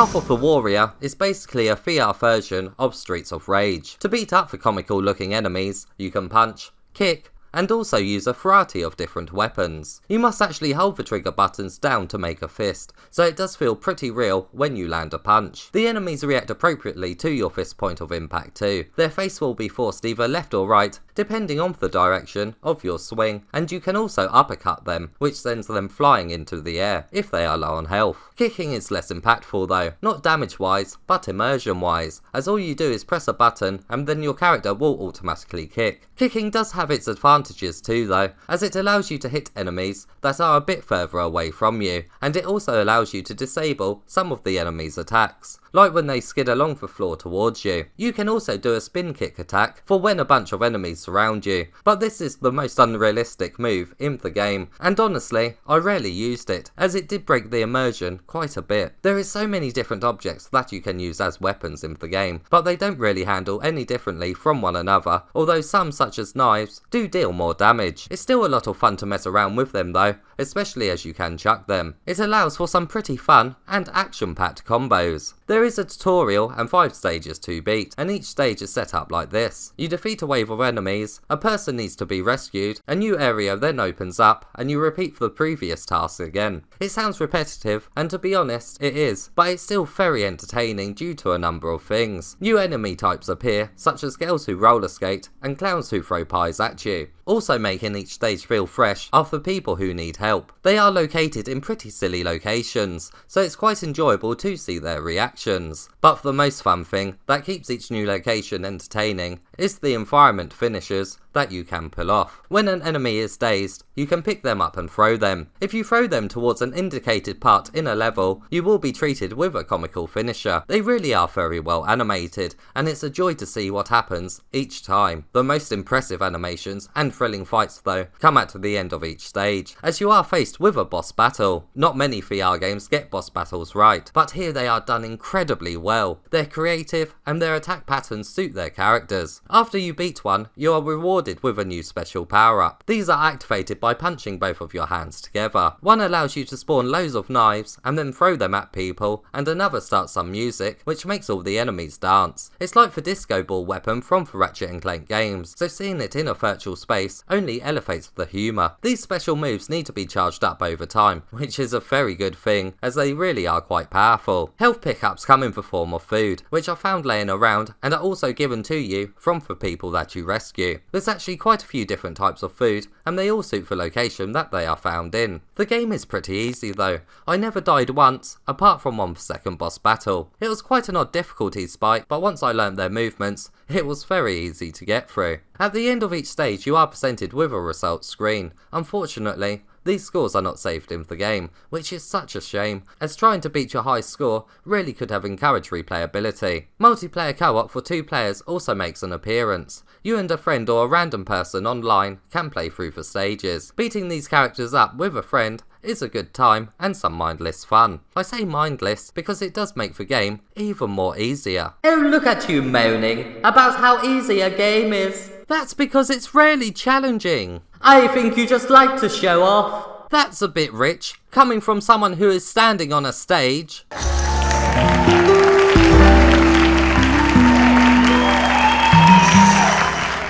Path of the Warrior is basically a VR version of Streets of Rage. To beat up the comical looking enemies, you can punch, kick, and also use a variety of different weapons. You must actually hold the trigger buttons down to make a fist, so it does feel pretty real when you land a punch. The enemies react appropriately to your fist point of impact too. Their face will be forced either left or right, depending on the direction of your swing, and you can also uppercut them, which sends them flying into the air if they are low on health. Kicking is less impactful though, not damage wise, but immersion wise, as all you do is press a button and then your character will automatically kick. Kicking does have its advantages too though, as it allows you to hit enemies that are a bit further away from you, and it also allows you to disable some of the enemy's attacks, like when they skid along the floor towards you. You can also do a spin kick attack for when a bunch of enemies surround you, but this is the most unrealistic move in the game, and honestly, I rarely used it, as it did break the immersion quite a bit. There is so many different objects that you can use as weapons in the game, but they don't really handle any differently from one another, although some such as knives do deal more damage. It's still a lot of fun to mess around with them though, especially as you can chuck them. It allows for some pretty fun and action-packed combos. There is a tutorial and 5 stages to beat, and each stage is set up like this. You defeat a wave of enemies, a person needs to be rescued, a new area then opens up, and you repeat the previous task again. It sounds repetitive, and to be honest, it is, but it's still very entertaining due to a number of things. New enemy types appear, such as girls who roller skate, and clowns who throw pies at you. Also making each stage feel fresh are the people who need help. They are located in pretty silly locations, so it's quite enjoyable to see their reactions. But the most fun thing that keeps each new location entertaining is the environment finishes that you can pull off. When an enemy is dazed, you can pick them up and throw them. If you throw them towards an indicated part in a level, you will be treated with a comical finisher. They really are very well animated, and it's a joy to see what happens each time. The most impressive animations and thrilling fights though come at the end of each stage, as you are faced with a boss battle. Not many VR games get boss battles right, but here they are done incredibly well. They're creative and their attack patterns suit their characters. After you beat one, you are rewarded with a new special power-up. These are activated by punching both of your hands together. One allows you to spawn loads of knives and then throw them at people, and another starts some music which makes all the enemies dance. It's like the disco ball weapon from the Ratchet & Clank games, so seeing it in a virtual space only elevates the humour. These special moves need to be charged up over time, which is a very good thing, as they really are quite powerful. Health pickups come in the form of food, which are found laying around and are also given to you from the people that you rescue. There's actually quite a few different types of food, and they all suit the location that they are found in. The game is pretty easy though. I never died once, apart from one second boss battle. It was quite an odd difficulty spike, but once I learnt their movements, it was very easy to get through. At the end of each stage you are presented with a results screen. Unfortunately, these scores are not saved in the game, which is such a shame, as trying to beat your high score really could have encouraged replayability. Multiplayer co-op for 2 players also makes an appearance. You and a friend or a random person online can play through the stages. Beating these characters up with a friend is a good time and some mindless fun. I say mindless because it does make the game even more easier. Oh, look at you moaning about how easy a game is. That's because it's rarely challenging. I think you just like to show off. That's a bit rich, coming from someone who is standing on a stage.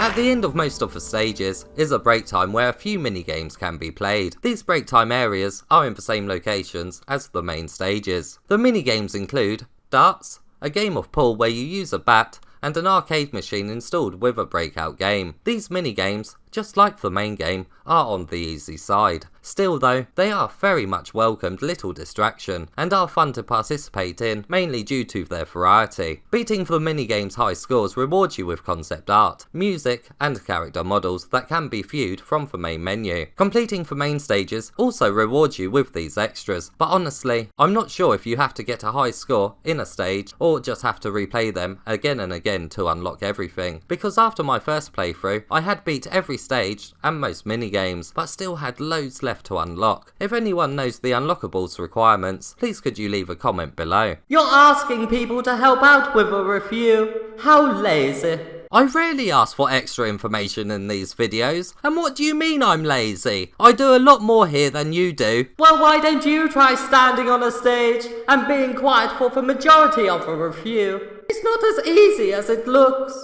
At the end of most of the stages is a break time where a few minigames can be played. These break time areas are in the same locations as the main stages. The minigames include darts, a game of pool where you use a bat, and an arcade machine installed with a breakout game. These minigames, just like the main game, are on the easy side. Still though, they are very much welcomed little distraction, and are fun to participate in, mainly due to their variety. Beating the minigame's high scores rewards you with concept art, music, and character models that can be viewed from the main menu. Completing the main stages also rewards you with these extras, but honestly, I'm not sure if you have to get a high score in a stage, or just have to replay them again and again to unlock everything, because after my first playthrough, I had beat every stage and most minigames, but still had loads left to unlock. If anyone knows the unlockables requirements, please could you leave a comment below. You're asking people to help out with a review? How lazy. I rarely ask for extra information in these videos, and what do you mean I'm lazy? I do a lot more here than you do. Well, why don't you try standing on a stage and being quiet for the majority of the review? It's not as easy as it looks.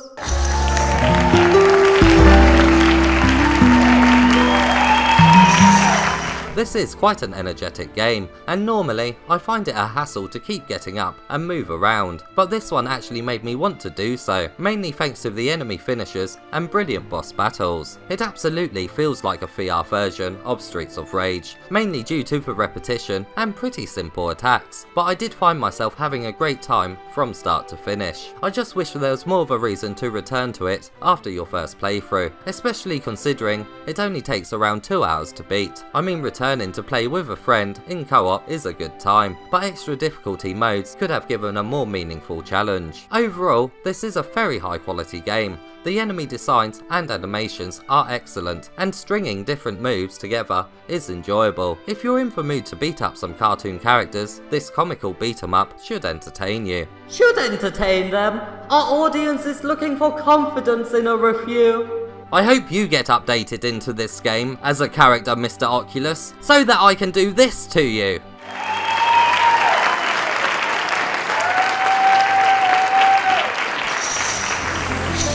This is quite an energetic game, and normally I find it a hassle to keep getting up and move around, but this one actually made me want to do so, mainly thanks to the enemy finishers and brilliant boss battles. It absolutely feels like a VR version of Streets of Rage, mainly due to the repetition and pretty simple attacks, but I did find myself having a great time from start to finish. I just wish there was more of a reason to return to it after your first playthrough, especially considering it only takes around 2 hours to beat. I mean, returning to play with a friend in co-op is a good time, but extra difficulty modes could have given a more meaningful challenge. Overall, this is a very high quality game. The enemy designs and animations are excellent, and stringing different moves together is enjoyable. If you're in the mood to beat up some cartoon characters, this comical beat 'em up should entertain you. Should entertain them. Our audience is looking for confidence in a review. I hope you get updated into this game as a character, Mr. Oculus, so that I can do this to you.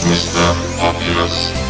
Mr. Oculus.